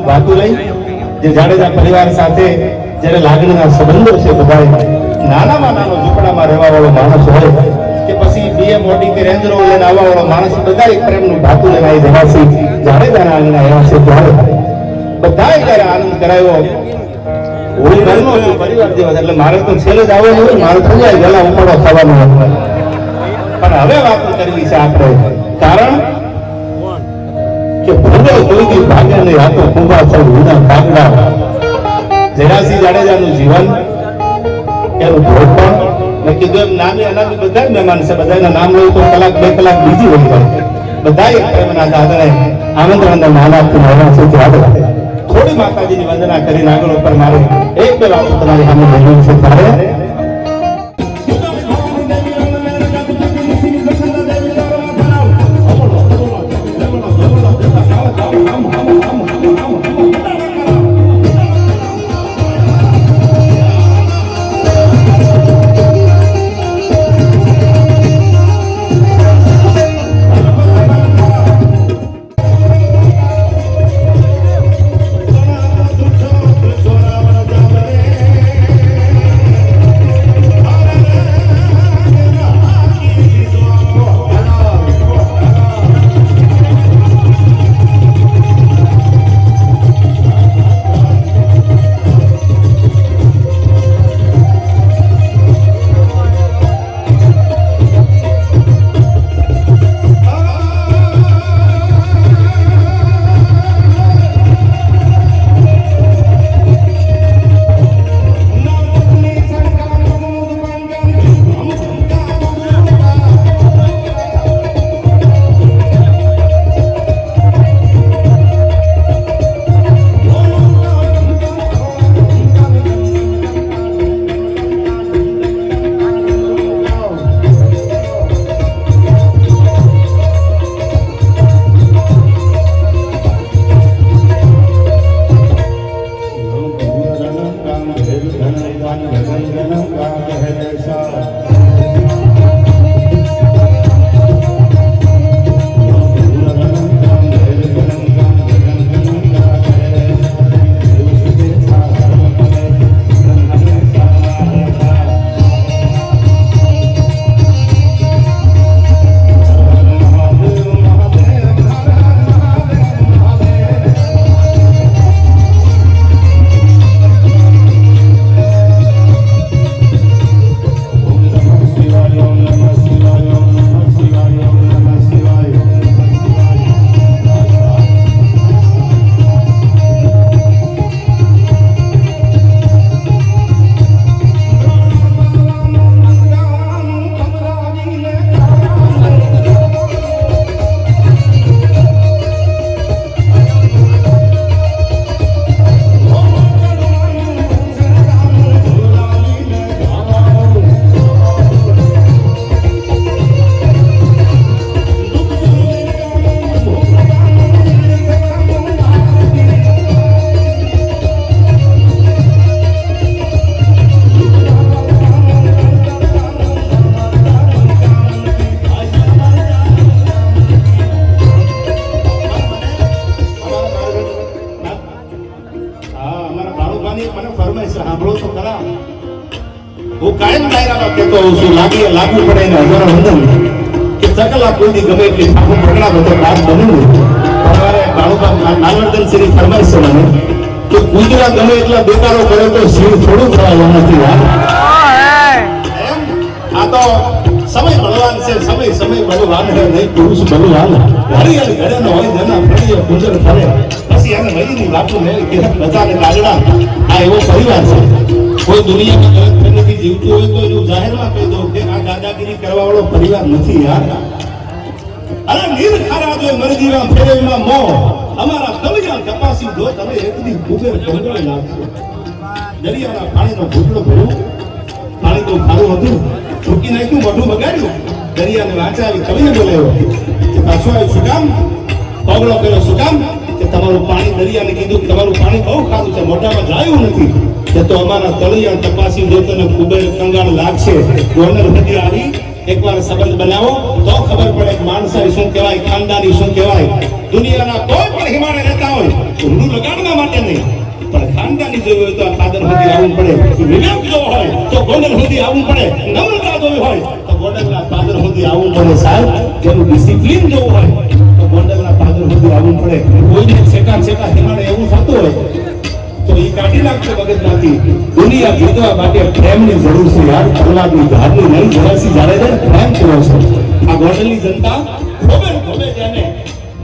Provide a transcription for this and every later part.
ભાતું લઈ જે જાડેજા પરિવાર સાથે જ્યારે લાગણીના સંબંધો છે બધા નાનામાં નાનો ઝૂંપડામાં રહેવા વાળો માણસ હોય કે પછી BMW કે રેન્જ રોવર લઈને આવવા વાળો માણસ બધા એક પ્રેમનું ભાતું લઈને આવી જવાસી જાડેજાના આંગણે આવ્યા છે ત્યારે બધાએ ત્યારે આનંદ કરાયો. હું ઘરનો પરિવાર જેવા એટલે મારે તો છેલ્લે જ આવવાનું હોય, મારે થઈ જાય ગલા ઉપાડો થવાનો હોય. પણ હવે વાતો કરવી છે આપણે, કારણ કે ભૂગોળ કોઈથી ભાગે નહીં. આ તો કુંભા છે વિના ભાગના. ઝવેરસિંહ જાડેજાનું જીવન એનું ભોગપણ મેં કીધું એમ નામી અનામી બધા મહેમાન છે, બધાના નામ લઉં તો કલાક 2 કલાક બીજી વળી જાય. બધા એક પ્રેમના દાદાને આમંત્રણને માન આપતું આવ્યા છે ત્યારે થોડી માતાજીની વંદના કરીને આગળ ઉપર મારે 1-2 વાતો તમારી સામે બોલવી છે. ત્યારે લાગુ પડે ને હજારો વંદન કે ચકલા કોઈ ગમે એટલી ઠાકુર પ્રગણા બધો દાસ બન્યું તમારે બાળુબા નાલવર્ધન શ્રી ફરમાઈશ છે મને કે કુંજરા ગમે એટલા બેકારો કરે તો શિવ થોડું થવાનું નથી. આ તો સમય બળવાન છે, સમય બળવાન હે નહીં પુરુષ બળવાન. હરિયલ ઘરે નો હોય જેના ફળીએ કુંજર ફરે પછી એને વહીની વાતો મેં કે બધાને લાગડા. આ એવો પરિવાર છે. કોઈ દુનિયામાં ગલત ફેરથી જીવતું હોય તો એનું જાહેરમાં કહી દો કે આ દાદાગીરી કરવા વાળો પરિવાર નથી યાર. અરે નીર ખારા જો મરજીમાં ફેરવમાં મો અમારા કલિયા તપાસી દો તમે એકદી કુબેર કંગળ લાગશો. દરિયાના પાણીનો ઘૂંટડો ભર્યો, પાણી તો ખારું હતું, ચૂકી નાખ્યું, મોઢું બગાડ્યું, દરિયાને વાંચાવી કવિને બોલાવ્યો કે પાછો આવ્યો શું કામ, પગલો કર્યો શું કામ કે તમારું પાણી દરિયાને કીધું કે તમારું પાણી બહુ ખારું છે, મોઢામાં જાયું નથી. કે તો અમારા તળિયા તપાસી દો તને કુબેર કંગાળ લાગશે. ગવર્નર સુધી આવી એકવાર સંબંધ બનાવો તો ખબર પડે કે માણસાઈ શું કહેવાય, ખાનદાની શું કહેવાય. દુનિયાના કોઈ પણ હિમાલય રહેતા હોય રૂડું લગાડવા માટે નહીં, પણ ખાનદાની જોવી હોય તો આ પાદર સુધી આવવું પડે, વિવેક જોવો હોય તો ગોંડલ સુધી આવવું પડે, નમ્રતા જોવી હોય તો ગોંડલના પાદર સુધી આવવું પડે સાહેબ, જેનું ડિસિપ્લિન જોવું હોય તો ગોંડલના પાદર સુધી આવવું પડે. કોઈને છેટા છેટા હિમાડે એવું થતું હોય તો એ કાઢી નાખશે મગજમાંથી. દુનિયા જીતવા માટે પ્રેમની જરૂર છે યાર, કલાકની ધારની નહીં. જરાસી જાડેજા પ્રેમ કેવો છે. આ ગોંડલની જનતા ખોબે ખોબે જેને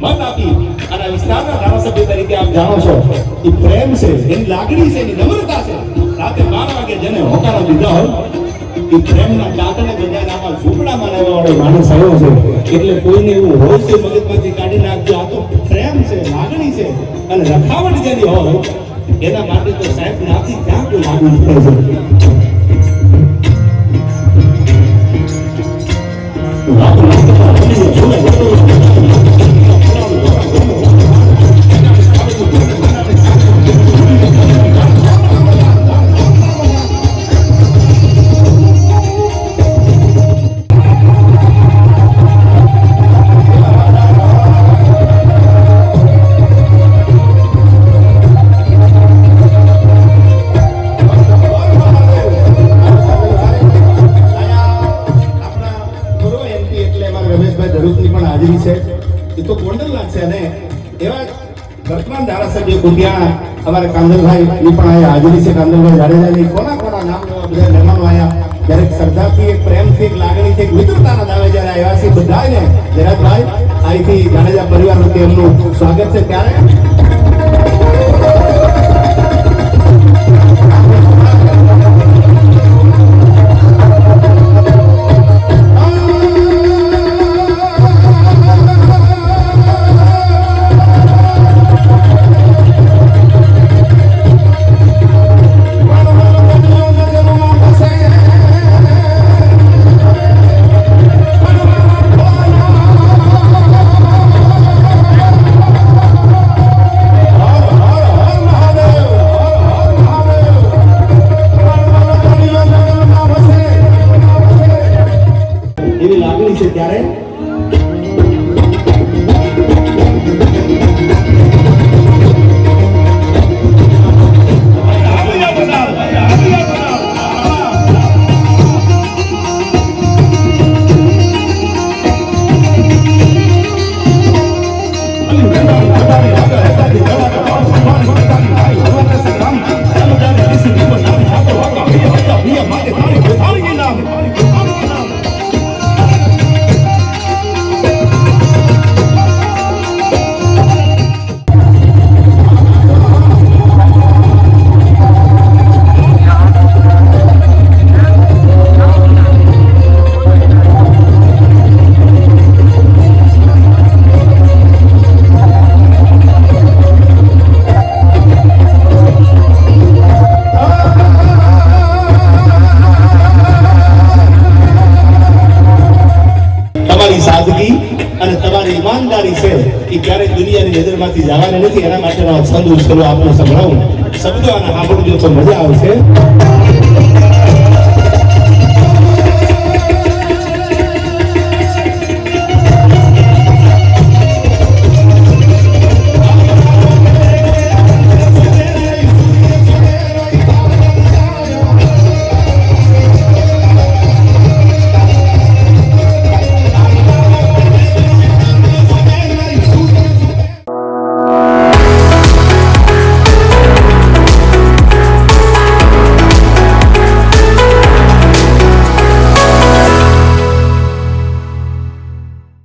મત આપી અને વિસ્તારના ધારાસભ્ય તરીકે આપ જાણો છો, એ પ્રેમ છે, એની લાગણી છે, એની નમ્રતા છે. રાતે 12 વાગે જેને હોકારો દીધા હોય એ પ્રેમના કાતને બજાને આમાં ઝૂંપડામાં રહેવા વાળો માણસ આવ્યો છે. એટલે કોઈને એવું હોય તો મગજમાંથી કાઢી નાખજો. આ તો પ્રેમ છે, લાગણી છે, અને રખાવટ જેની હોય એના માટે તો સાહેબ નાથી ક્યાં કોઈ લાગણી થાય છે. વર્તમાન ધારાસભ્ય કુટિયાણા અમારે કાંદલભાઈ ની પણ અહીંયા હાજરી છે. કાંદલભાઈ જાડેજાની કોના કોના નામ લેવા બધા મહેમાનો આયા. જ્યારે શ્રદ્ધાથી, એક પ્રેમથી, એક લાગણીથી, એક મિત્રતાના દાવે જ્યારે આવ્યા છે બધાને જયરાજભાઈ અહીંથી જાડેજા પરિવાર વતી એમનું સ્વાગત છે. ત્યારે સાદગી અને તમારી ઈમાનદારી છે એ ક્યારેય દુનિયાની નજરમાંથી જવાની નથી. એના માટેનો છંદ ઉછેરો આપનો સંભળાવું. શબ્દો અને સાંભળજો તો મજા આવશે.